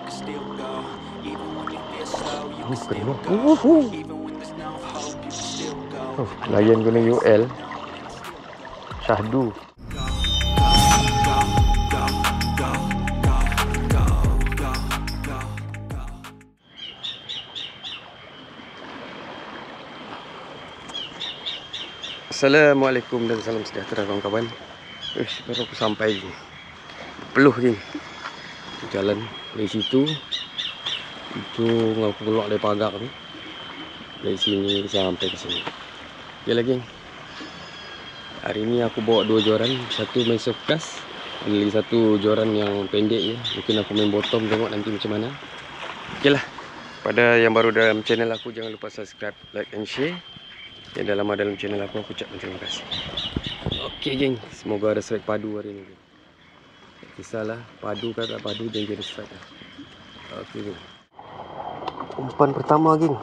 Kena. Layan guna UL Syahdu. Assalamualaikum dan salam sejahtera kawan-kawan. Baru aku sampai ni. Peluh ni. Jalan dari situ. Itu aku keluar dari pagar ni. Dari sini sampai ke sini. Okeylah geng. Hari ni aku bawa 2 joran, satu main surfcast, ada lagi satu joran yang pendek je. Mungkin aku main bottom, tengok nanti macam mana. Okeylah. Pada yang baru dalam channel aku, jangan lupa subscribe, like and share. Yang dah lama dalam channel aku ucapkan terima kasih. Okey geng, semoga ada strike padu hari ni geng. Tak kisahlah padu ke tak padu, jangan jadi strike lah. Okey geng. Umpan pertama geng.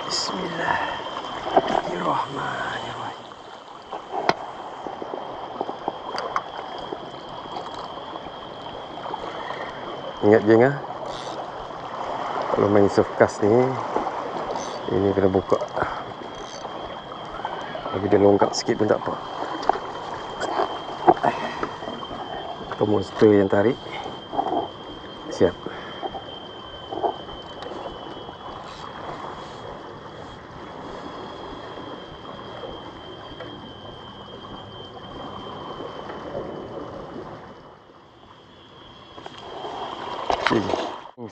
Bismillahirrahmanirrahim. Ingat geng ah, kalau main surfcast ni, ini kena buka. Bagi dia longkang sikit pun tak apa. Atau monster yang tarik. Siap.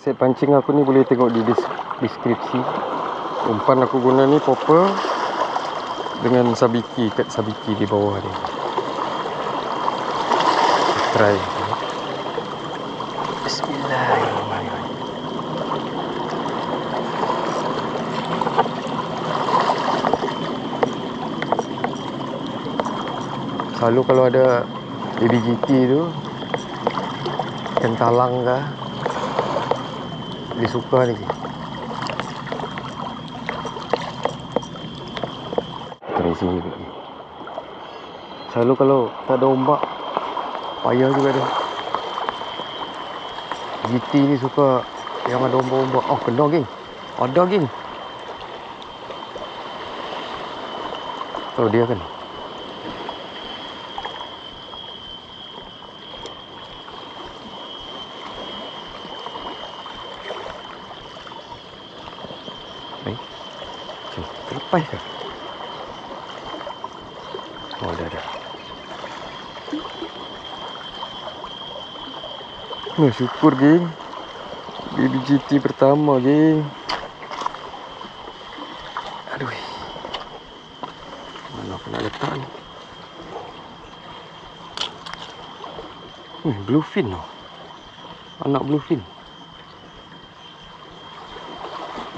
Set pancing aku ni boleh tengok di deskripsi. Umpan aku guna ni popper dengan sabiki, ikat sabiki di bawah ni. Try. Bismillahirrahmanirrahim. Selalu kalau ada BBGT tu, ikan talang ke, dia suka ni. Dari sini lagi. Selalu kalau tak ada ombak, payah juga dia. GT ni suka yang ada ombak-ombak. Oh, kena geng. Ada geng. Oh, dia kan. Terlepas ke? Oh, dah. Syukur geng. BBGT pertama geng. Aduh. Mana aku nak letak ni? Bluefin tu. Anak bluefin.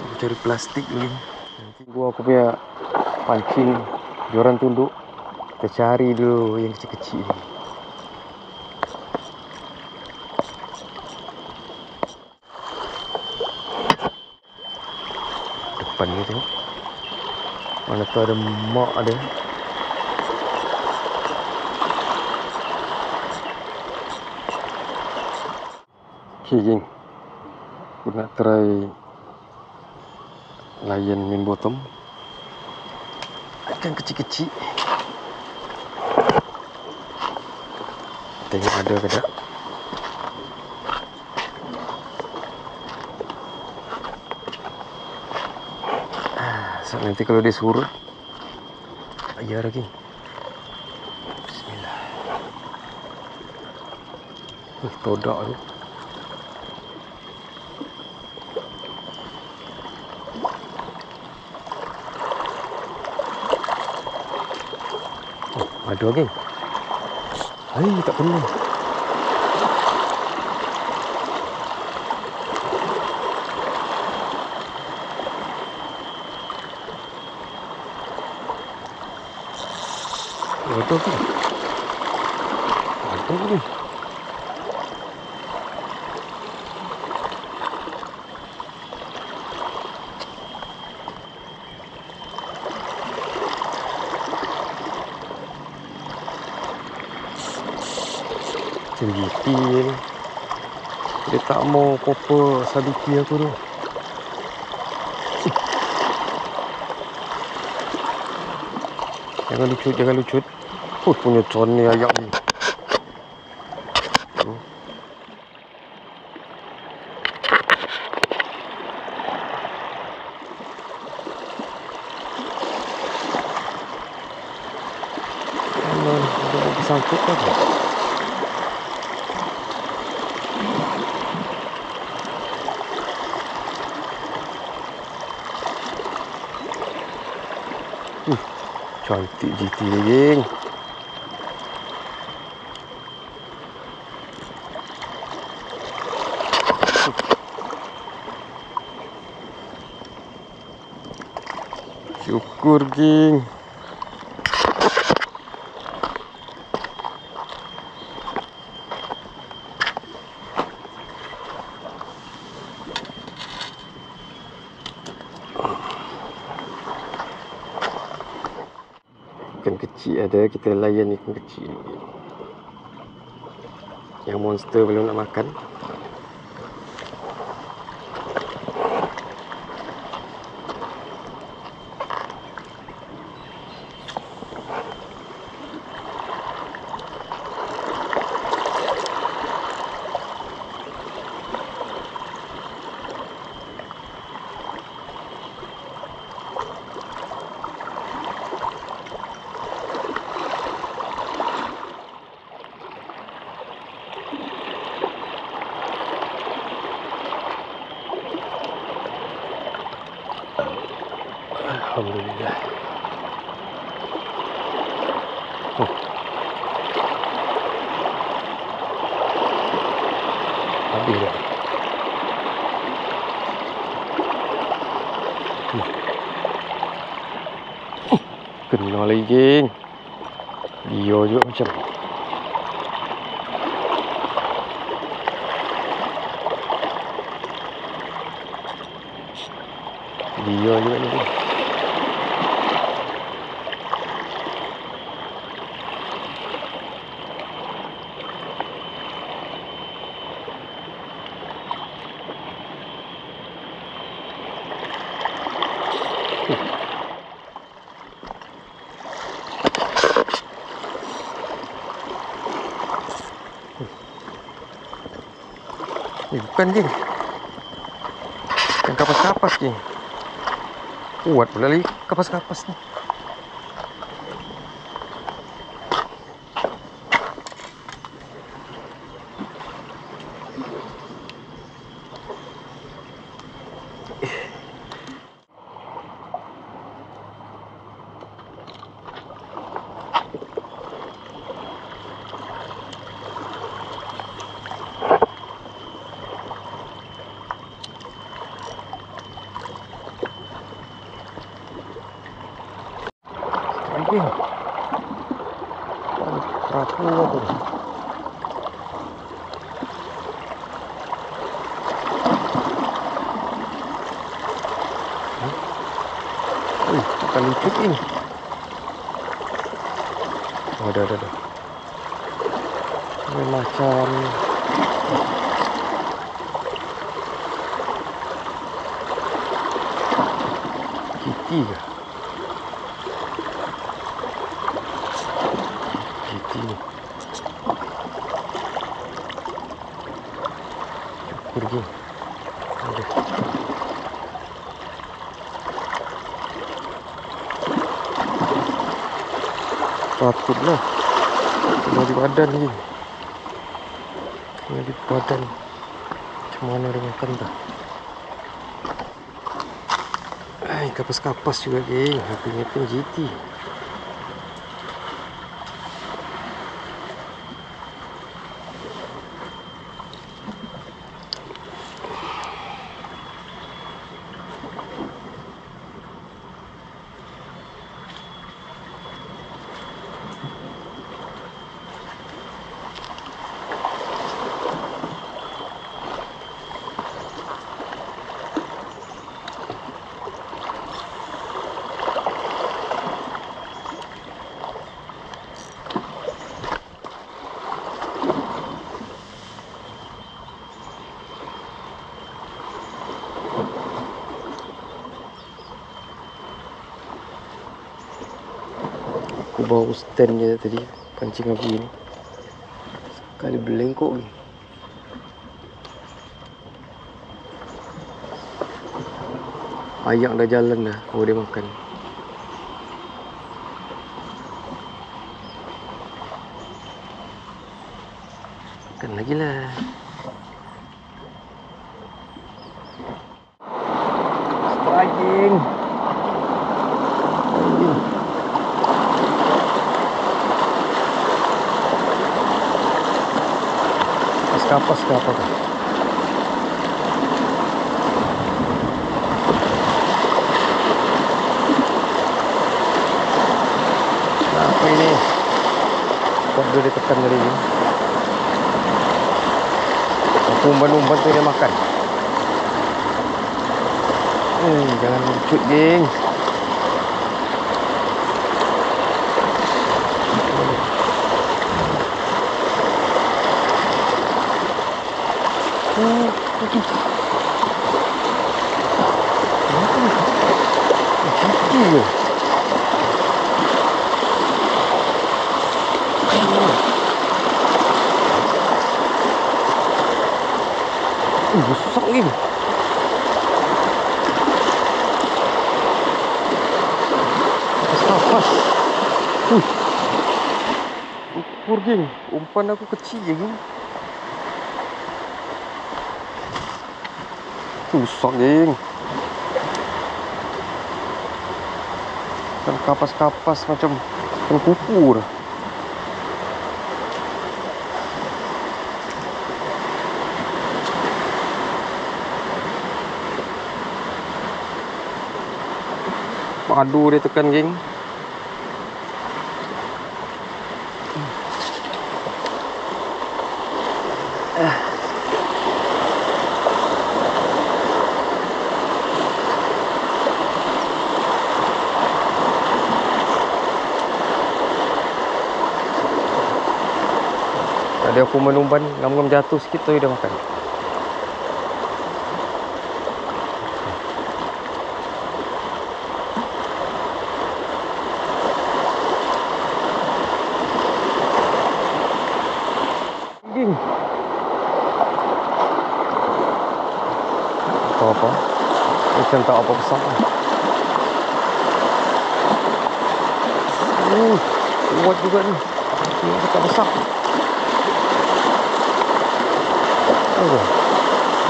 Aku cari plastik dulu. Nanti gua aku punya pancing joran tunduk. Kita cari dulu yang kecil-kecil ni. Depan ni tengok. Mana tu ada mak ada. Okay geng. Aku nak try layan main bottom. Ikan kecil-kecil. Tengok ada ke tak. So, nanti kalau dia surut, ayah lagi. Bismillah. Todak tu. Ada geng. Hai, tak kena. Ada geng. Ada geng. Tinggi ni. Dia tak mau popper sabiti aku tu. Jangan lucut, jangan lucut. Punya con ni ayam ni. Dia lagi sangkut kan? Cantik GT ni geng. Syukur geng. Ikan kecil ada, kita layan ikan kecil ni. Yang monster belum nak makan. Alhamdulillah. Habis dah. Kena lagi geng. Dia juga macam ni. Dia juga ni. Bukan geng. Yang kapas-kapas geng. Kuat pula lagi kapas-kapas ni. Lagi. Rapu aku. Bukan lucut ini. Oh, ada. Ini macam Kitty ke? Kitty ni. Pergi. Ada. Patutlah. Kena di badan ni. Kena di badan. Macam mana dia makan dah. Kapas-kapas juga geng. Happy GT. bawa stand je tadi, pancing api ni. Sekali belengkok ni. Ayak dah jalan dah, baru dia makan. Makan lagi lah. Striking. Kapas ke apa kan? Apa ini? Buat dia tekan tadi ni. Aku umpan-umpan tu dia makan. Jangan lucut geng. Besar ni. Kapas. Ukur geng. Umpan aku kecil je geng. Susah geng. Kan kapas-kapas macam kuku dah. Padu dia tekan geng. Tadi aku menumban, ngam-ngam jatuh sikit tu dia makan. Apa? Macam tak apa besar lah. Kuat juga ni. Ini tak besar.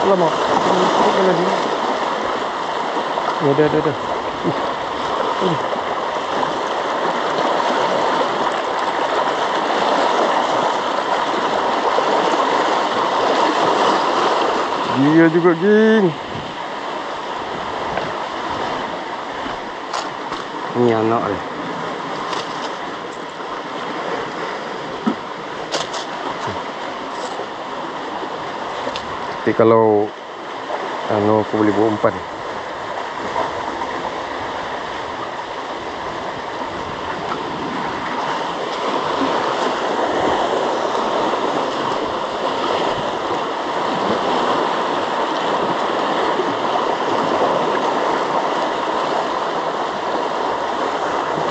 Alamak. Ini kena dia. Ya, dah. Dia juga geng. Ni anak dia. Tapi kalau aku boleh buat umpan.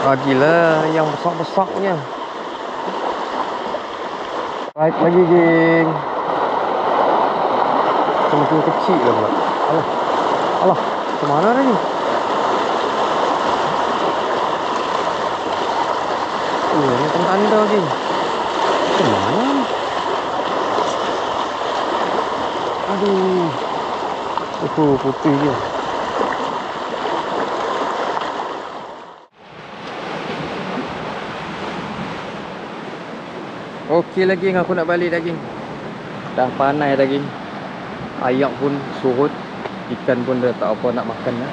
Bagilah yang besar-besar punya. Baik lagi geng. Macam kecil lah pula. Alah, macam mana dah ni? Ni tanda geng. Macam mana ni? Aduh. Putih je. Okey lagi geng, aku nak balik dah geng. Dah panas dah geng. Ayak pun surut. Ikan pun dah tak apa nak makan dah.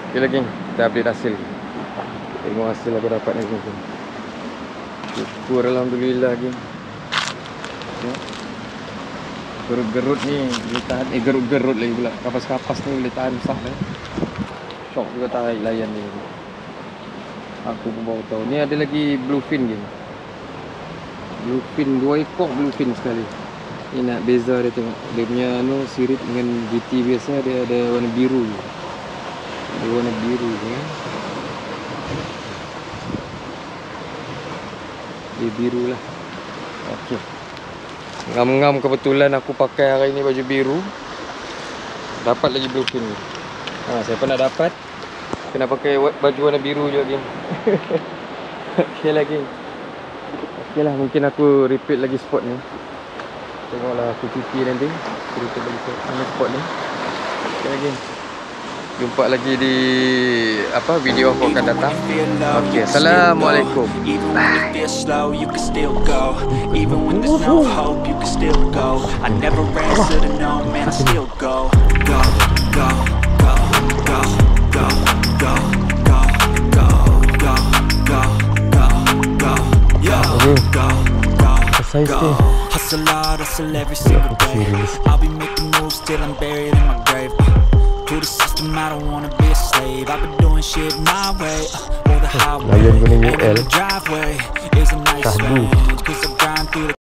Okey lagi geng, kita update hasil. Tengok hasil aku dapat ni geng. Syukur alhamdulillah geng. Gerut-gerut ni boleh tahan. Gerut-gerut lagi pula. Kapas-kapas ni boleh tahan besar dah. Syok juga tarik layan ni. Aku pun baru tahu. Ni ada lagi bluefin geng. Bluefin, 2 ekor bluefin sekali. Ni nak beza dia tengok. Dia punya sirip dengan GT biasa dia ada warna biru. Ada warna biru je. Dia biru lah. Okey. Ngam-ngam kebetulan aku pakai hari ni baju biru. Dapat lagi blueprint ni. Siapa nak dapat, kena pakai baju warna biru je geng. Okey lah geng. Okey lah, mungkin aku repeat lagi spot ni. Tengoklah aku cuti nanti. Aku repeat lagi spot ni. Okey lah geng. Jumpa lagi di video aku akan datang. Okey, assalamualaikum. Hustle hard, hustle every single day. I'll be making moves till I'm buried in my grave. To the system, I don't wanna be a slave. I've been doing shit my way. Or the highway, and the driveway is a nice range. 'Cause I grind through the